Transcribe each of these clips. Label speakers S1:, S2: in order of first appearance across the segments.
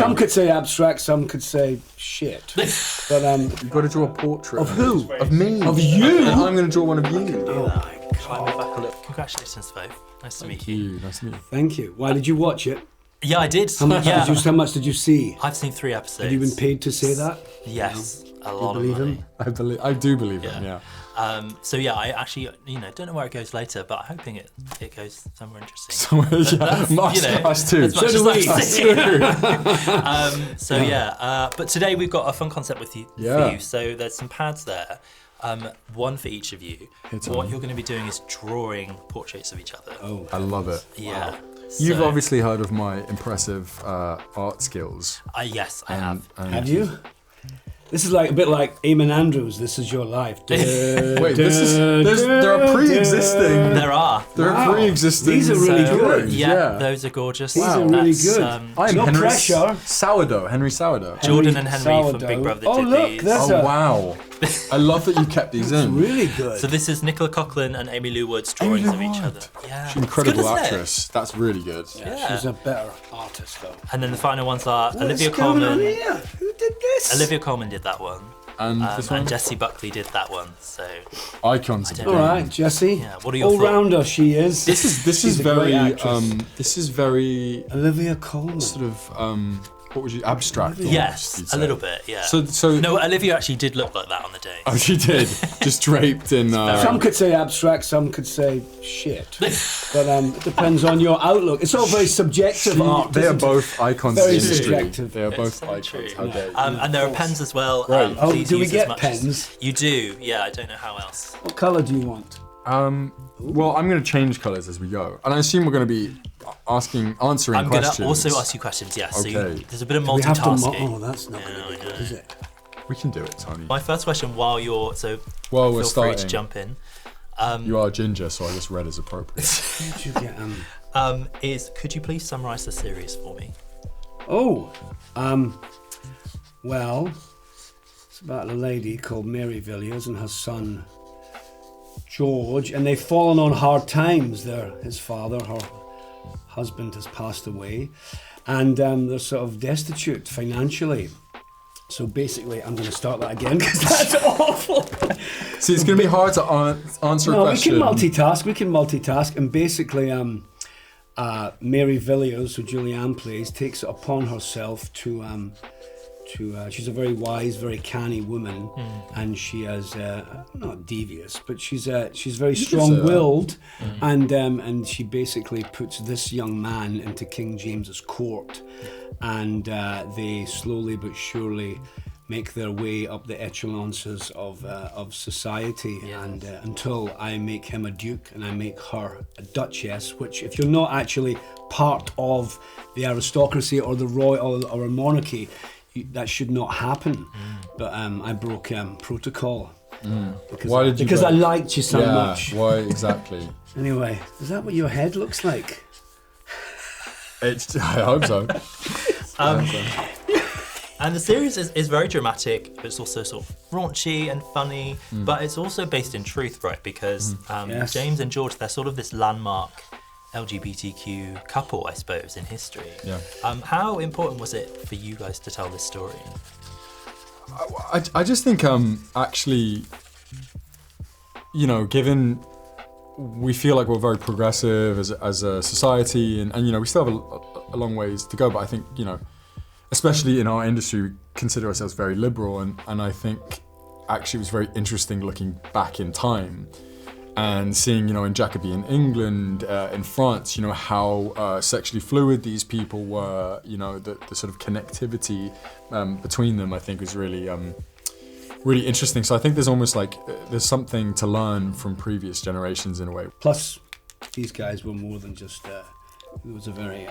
S1: Some could say abstract, some could say shit. But
S2: you've got to draw a portrait.
S1: Of who?
S2: Of me.
S1: Of you?
S2: And I'm going to draw one of you.
S3: Congratulations, both. Nice to meet you.
S2: Nice to meet you.
S1: Thank you. Why did you watch it?
S3: Yeah, I did.
S1: How much did you see?
S3: I've seen 3 episodes.
S1: Have you been paid to say that?
S3: Yes, a lot
S1: believe
S3: of money.
S1: him?
S2: I do believe him. Yeah.
S3: So yeah, I actually, don't know where it goes later, but I'm hoping it goes somewhere interesting.
S2: Us too.
S3: So
S1: do we.
S3: But today we've got a fun concept with you. For you. So there's some pads there, one for each of you. What you're going to be doing is drawing portraits of each other.
S1: Oh,
S2: I love it.
S3: Yeah.
S2: Wow. You've obviously heard of my impressive art skills.
S3: Yes, I have.
S1: Have you? This is like a bit like Eamon Andrews. This is your life.
S2: Wait, there are pre-existing.
S3: There are
S2: pre-existing.
S1: These are really good.
S3: Yeah, those are gorgeous.
S1: These are really good.
S2: I'm
S1: no
S2: Henry
S1: pressure.
S2: Henry Sourdough.
S3: Jordan and Henry from Big Brother did these.
S2: Wow. I love that you kept these in.
S1: Really good.
S3: So this is Nicola Coughlan and Amy Lou Wood's drawings of each other. Yeah.
S2: She's an incredible actress. That's really good.
S1: Yeah, she's a better artist though.
S3: And then the final ones are
S1: What's
S3: Olivia
S1: going on
S3: Colman.
S1: here? Who did this?
S3: Olivia Colman did that one.
S2: And this one?
S3: And Jessie Buckley did that one. So
S2: icons.
S3: I
S2: Of
S3: don't
S1: All
S3: know.
S1: right, Jessie.
S3: Yeah, what are your
S1: all
S3: thoughts?
S1: rounder she is.
S2: This is
S1: She's a great actress.
S2: this is very
S1: Olivia Colman.
S2: sort of what would you abstract? almost,
S3: Yes,
S2: you'd
S3: a
S2: say.
S3: little bit. Yeah.
S2: So
S3: No, Olivia actually did look like that on the day.
S2: Oh, she did. Just draped in.
S1: Some could say abstract, some could say shit. But it depends on your outlook. It's all very subjective art.
S2: They are
S1: isn't it?
S2: both icons
S1: Very
S2: of the industry.
S1: subjective.
S2: They are both
S3: so
S2: icons.
S3: true.
S2: How dare you?
S3: And there are pens as well.
S2: Right.
S3: Please
S1: do we
S3: use
S1: get
S3: as much as-
S1: pens?
S3: You do. Yeah, I don't know how else.
S1: What colour do you want?
S2: Well, I'm going to change colours as we go, and I assume we're going to be answering
S3: I'm going
S2: questions.
S3: to also ask you questions. Yeah. So
S2: Okay.
S3: there's a bit of
S1: We have to.
S3: multitasking.
S1: Oh, that's not
S3: Yeah,
S1: gonna be
S3: I
S1: good,
S3: know.
S1: is it?
S2: We can do it, Tony.
S3: My first question, while we're
S2: While
S3: feel
S2: we're
S3: free to
S2: starting,
S3: jump in.
S2: you are ginger, so I guess red is appropriate.
S1: Who did you get?
S3: Is could you please summarise the series for me?
S1: Well, it's about a lady called Mary Villiers and her son George, and they've fallen on hard times. His father, her husband, has passed away, and they're sort of destitute financially. So basically, I'm going to start that again because that's awful.
S2: See, it's going to be hard to answer a question.
S1: We can multitask, and basically, Mary Villiers, who Julianne plays, takes it upon herself to she's a very wise, very canny woman, and she is not devious, but she's very strong-willed, and she basically puts this young man into King James's court, and they slowly but surely make their way up the echelons of society, and until I make him a duke and I make her a duchess, which if you're not actually part of the aristocracy or the royal or a monarchy, that should not happen. But I broke protocol because,
S2: Why did you
S1: because I
S2: break?
S1: liked you so much.
S2: Why exactly?
S1: Anyway, is that what your head looks like?
S2: I hope so.
S3: And the series is very dramatic, but it's also sort of raunchy and funny, but it's also based in truth, right? Because
S1: Yes.
S3: James and George, they're sort of this landmark LGBTQ couple, I suppose, in history.
S2: Yeah.
S3: How important was it for you guys to tell this story?
S2: I just think actually, given we feel like we're very progressive as a society, and we still have a long ways to go, but I think especially in our industry, we consider ourselves very liberal, and I think actually it was very interesting looking back in time and seeing, in Jacobean England, in France, how sexually fluid these people were, the sort of connectivity between them, I think was really interesting. So I think there's almost like, there's something to learn from previous generations in a way.
S1: Plus, these guys were more than just, it was a very,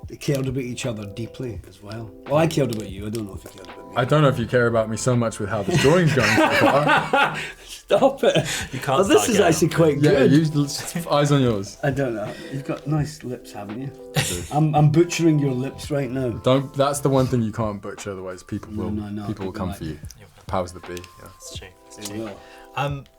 S1: they cared about each other deeply as well. Well, I cared about you, I don't know if you cared about me.
S2: I don't know if you care about me so much with how the drawing's going so far.
S1: Stop it.
S3: You can't
S1: Well, this
S3: start
S1: is
S3: again.
S1: actually quite
S2: Yeah,
S1: good.
S2: eyes on yours.
S1: I don't know. You've got nice lips, haven't you? I'm butchering your lips right now.
S2: That's the one thing you can't butcher, otherwise people will
S1: No,
S2: people will come
S1: like
S2: for you.
S1: it.
S2: Powers that be. Yeah.
S3: It's true. It's
S1: They
S3: true.
S1: will.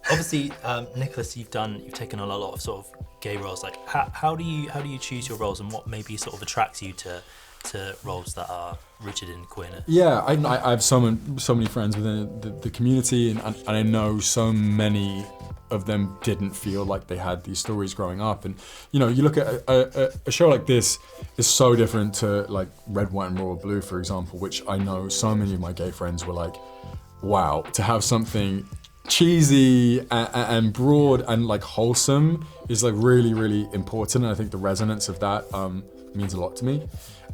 S3: Obviously, Nicholas, you've taken on a lot of sort of gay roles. Like, how do you choose your roles, and what maybe sort of attracts you to to roles that are rooted in queerness?
S2: Yeah, I have so many friends within the community, and I know so many of them didn't feel like they had these stories growing up. And you know, you look at a show like this is so different to like Red, White and Royal Blue, for example, which I know so many of my gay friends were like, wow, to have something cheesy and broad and like wholesome is like really, really important. And I think the resonance of that means a lot to me.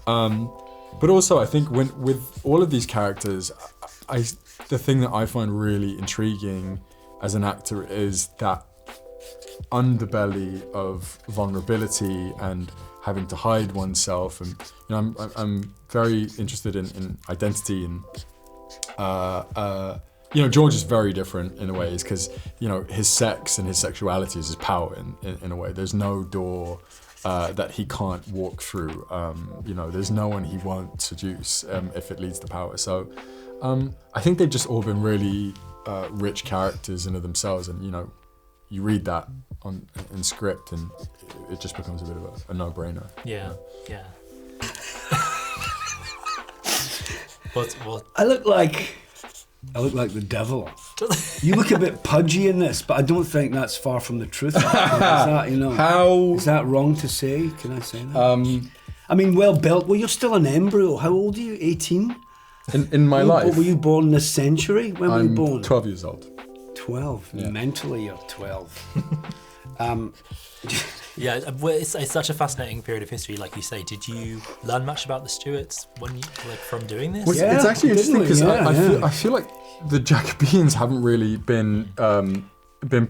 S2: But also I think with all of these characters, the thing that I find really intriguing as an actor is that underbelly of vulnerability and having to hide oneself. And you know, I'm very interested in identity, and you know, George is very different in a way, because you know, his sex and his sexuality is his power in a way. There's no door that he can't walk through. You know, there's no one he won't seduce if it leads to power. So I think they've just all been really rich characters in of themselves, and you know, you read that in script and it just becomes a bit of a no-brainer.
S3: Yeah. What?
S1: I look like the devil. You look a bit pudgy in this, but I don't think that's far from the truth. Is that, you know, is that wrong to say? Can I say that? I mean, well built. Well, you're still an embryo. How old are you? 18?
S2: In my life.
S1: Were you born this century? When were you born?
S2: I'm 12 years old.
S1: 12. Yeah. Mentally, you're 12.
S3: Yeah, it's such a fascinating period of history, like you say. Did you learn much about the Stuarts from doing this?
S2: Well,
S1: yeah,
S2: it's actually interesting because
S1: yeah.
S2: I feel like the Jacobeans haven't really been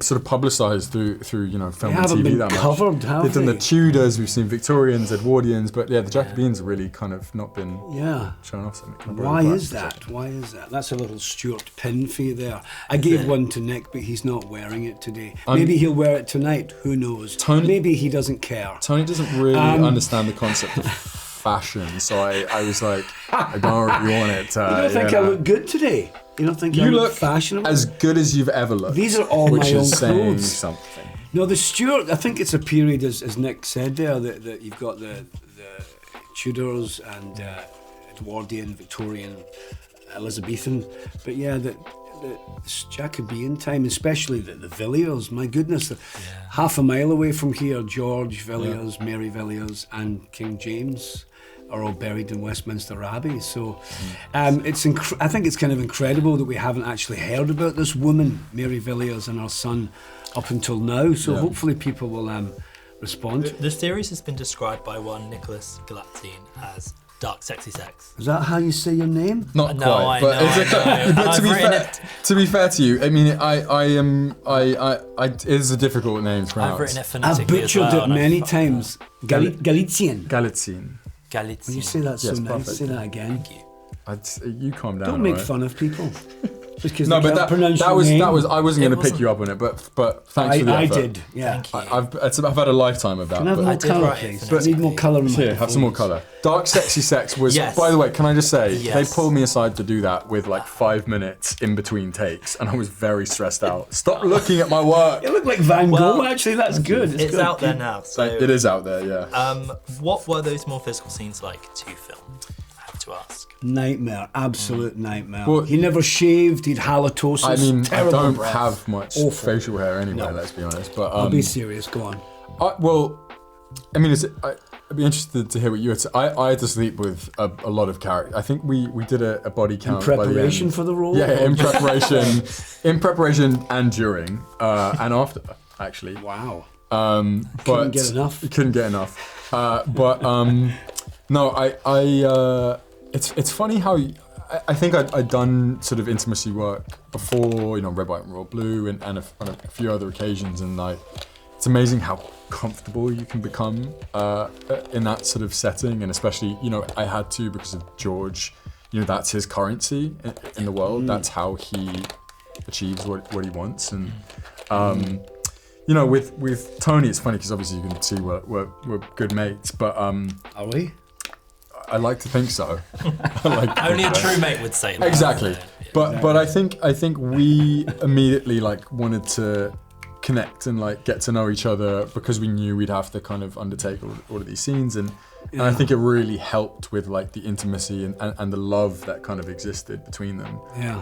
S2: sort of publicised through you know, film and TV that much.
S1: Covered, have
S2: They've done
S1: they?
S2: the Tudors, we've seen Victorians, Edwardians, but yeah, the Jacobeans have really kind of not been shown off. Something.
S1: Why is that? That's a little Stuart pin for you there. I gave one to Nick, but he's not wearing it today. Maybe he'll wear it tonight. Who knows? Maybe he doesn't care.
S2: Tony doesn't really understand the concept of fashion, so I was like, I don't really want it.
S1: You don't think I look good today? You don't think I look fashionable?
S2: As good as you've ever looked.
S1: These are all
S2: which
S1: my
S2: is
S1: own
S2: saying
S1: clothes.
S2: Something.
S1: No, the Stuart, I think it's a period, as Nick said there, that you've got the Tudors and Edwardian, Victorian, Elizabethan. But yeah, the Jacobean time, especially the Villiers, my goodness, half a mile away from here, George Villiers, Mary Villiers and King James are all buried in Westminster Abbey. So I think it's kind of incredible that we haven't actually heard about this woman, Mary Villiers, and her son up until now. So hopefully people will respond.
S3: The series has been described by one Nicholas Galitzine as dark, sexy sex.
S1: Is that how you say your name?
S2: Not quite, but to be fair to you, I mean, it is a difficult name to pronounce.
S3: I've written it phonetically.
S1: I've butchered it many times. Galitzine.
S2: Galitzine.
S1: When you say that so nice,
S2: perfect.
S1: say that again.
S2: Thank you. You calm down.
S1: Don't make fun of people. Just
S2: no, but that was I wasn't going to pick you up on it, but thanks for the effort.
S1: I did, yeah.
S3: Thank you.
S2: I've had a lifetime of that.
S1: Can I have more colour, please? I need more colour in my
S2: Here, have some more colour. Dark Sexy Sex was, by the way, can I just say, they pulled me aside to do that with like 5 minutes in between takes, and I was very stressed out. Stop looking at my work.
S1: You look like Van Gogh, actually, that's good.
S3: It's
S1: good.
S3: out there now. So,
S2: it is out there, yeah.
S3: What were those more physical scenes like to film? I have to ask.
S1: Nightmare, absolute nightmare. Well, he never shaved, he'd halitosis.
S2: I mean, I don't
S1: breath.
S2: have much facial hair anyway, let's be honest. But
S1: I'll be serious, go on.
S2: I mean, I'd be interested to hear what you had to say. I had to sleep with a lot of characters. I think we did a body count
S1: in preparation
S2: by the end.
S1: for the role?
S2: Yeah, in preparation and during, and after, actually.
S1: Wow.
S2: Couldn't
S1: get enough.
S2: Couldn't get enough. No, it's funny how I think I'd done sort of intimacy work before, you know, Red, White and Royal Blue and on a few other occasions, and like it's amazing how comfortable you can become in that sort of setting, and especially, you know, I had to because of George. You know, that's his currency in the world. That's how he achieves what he wants, and you know, with Tony, it's funny because obviously you can see we're good mates, but
S1: are we?
S2: I like to think so.
S3: Only a true mate would say that.
S2: Exactly. But I think we immediately like wanted to connect and like get to know each other because we knew we'd have to kind of undertake all of these scenes, and And I think it really helped with like the intimacy and the love that kind of existed between them.
S1: Yeah,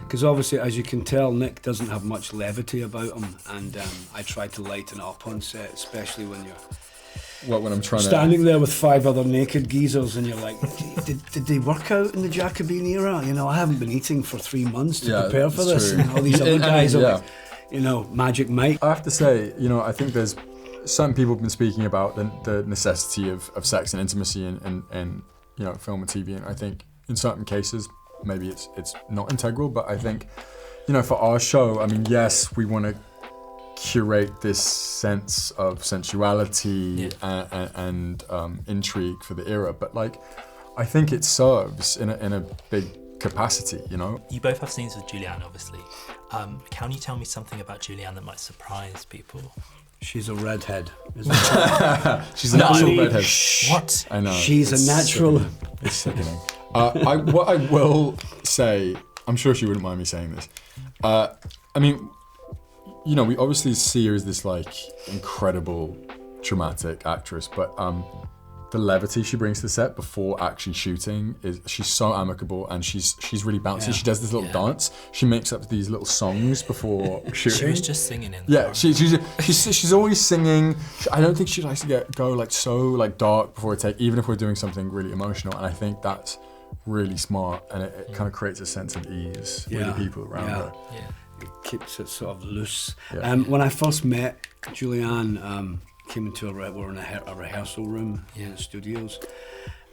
S1: because obviously, as you can tell, Nick doesn't have much levity about him, and I try to lighten up on set, especially when you're
S2: When I'm trying
S1: standing there with 5 other naked geezers, and you're like, did they work out in the Jacobin era? You know, I haven't been eating for 3 months to prepare for this,
S2: true.
S1: and all these other guys are like, you know, Magic Mike.
S2: I have to say, you know, I think there's certain people have been speaking about the necessity of sex and intimacy in you know, film and TV, and I think in certain cases maybe it's not integral, but I think, you know, for our show, I mean, yes, we want to curate this sense of sensuality and intrigue for the era, but like, I think it serves in a big capacity, you know.
S3: You both have scenes with Julianne, obviously. Can you tell me something about Julianne that might surprise people?
S1: She's a redhead, isn't she?
S2: She's a natural redhead.
S3: What?
S2: I know.
S1: She's a natural.
S2: It's sickening. What I will say, I'm sure she wouldn't mind me saying this. I mean, you know, we obviously see her as this like incredible, dramatic actress, but the levity she brings to the set before actually shooting she's so amicable, and she's really bouncy. Yeah. She does this little dance. She makes up these little songs before shooting.
S3: She was just singing in
S2: there. Yeah, she's always singing. I don't think she likes to go like so like dark before a take, even if we're doing something really emotional. And I think that's really smart, and it kind of creates a sense of ease with the people around her.
S3: Yeah.
S1: It keeps it sort of loose.
S2: Yeah.
S1: When I first met Julianne, came into we're in a rehearsal room in the studios,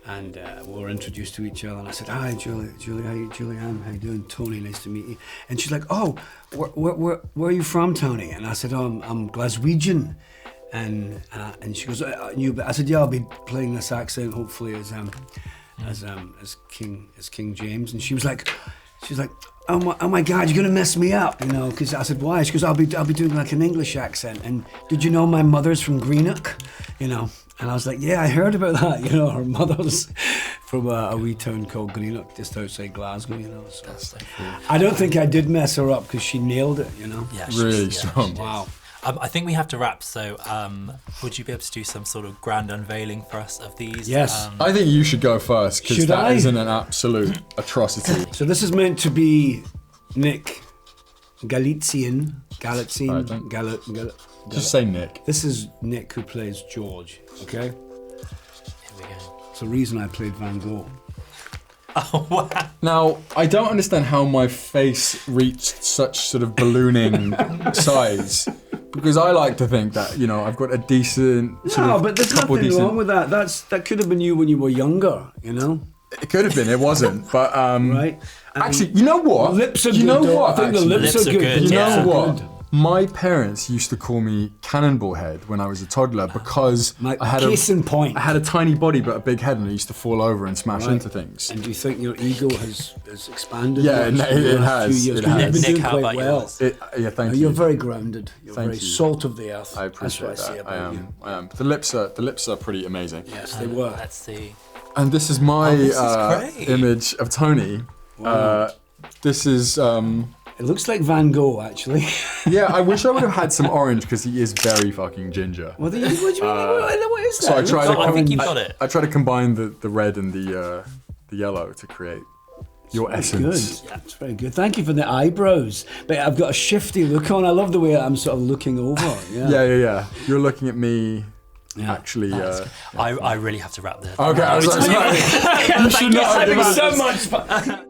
S1: and we were introduced to each other, and I said, "Hi, Julianne, how you doing? Tony, nice to meet you." And she's like, "Oh, where are you from, Tony?" And I said, "Oh, I'm Glaswegian." And she goes, I said, "Yeah, I'll be playing this accent hopefully as King James." And she was like, oh my God, you're gonna mess me up, you know? Because I said, why? She goes, I'll be doing like an English accent. And did you know my mother's from Greenock? You know? And I was like, yeah, I heard about that. You know, her mother's from a wee town called Greenock, just outside Glasgow. You know. So
S3: that's so cool.
S1: I don't think I did mess her up because she nailed it. You know.
S3: Yeah,
S2: really strong.
S1: Wow.
S3: I think we have to wrap, so would you be able to do some sort of grand unveiling for us of these?
S1: Yes.
S2: I think you should go first, because that isn't an absolute atrocity.
S1: So this is meant to be Nick Galitzine.
S2: Just say Nick.
S1: This is Nick who plays George, okay?
S3: Here we go.
S1: It's the reason I played Van Gogh.
S3: Oh, wow.
S2: Now, I don't understand how my face reached such sort of ballooning size. Because I like to think that, you know, I've got a decent
S1: but there's nothing wrong with that. That could have been you when you were younger, you know?
S2: It could have been, it wasn't. But
S1: right.
S2: Actually, you know what?
S1: Lips are
S2: you
S1: good.
S2: know
S1: Though.
S2: what?
S1: I think the lips are good.
S2: You
S3: yeah.
S2: know what? My parents used to call me Cannonball Head when I was a toddler because I had
S1: I
S2: had a tiny body but a big head, and I used to fall over and smash into things.
S1: And do you think your ego has expanded?
S2: Yeah, it has.
S1: You've
S2: It
S1: been
S2: has.
S1: doing
S3: Nick, how
S1: quite
S3: about
S1: well.
S3: yours?
S2: Yeah, thank you.
S1: You're very grounded. You're
S2: Thank
S1: very
S2: you.
S1: salt of the earth.
S2: I appreciate
S1: That's what I say
S2: that.
S1: about you.
S2: I am. The lips are pretty amazing.
S1: Yes, they were.
S3: Let's see.
S2: And this is my
S3: this is great.
S2: image of Tony.
S1: Wow.
S2: This is.
S1: It looks like Van Gogh, actually.
S2: Yeah, I wish I would have had some orange because he is very fucking ginger.
S1: What do you mean? What is that?
S2: So
S3: I think you've got it.
S2: I try to combine the red and the yellow to create your essence.
S1: Good. It's very good. Thank you for the eyebrows. But I've got a shifty look on. I love the way I'm sort of looking over.
S2: Yeah. You're looking at me.
S1: Yeah.
S2: Actually,
S3: I really have to wrap there.
S2: Okay, I was like,
S1: You should not have done that. So much fun.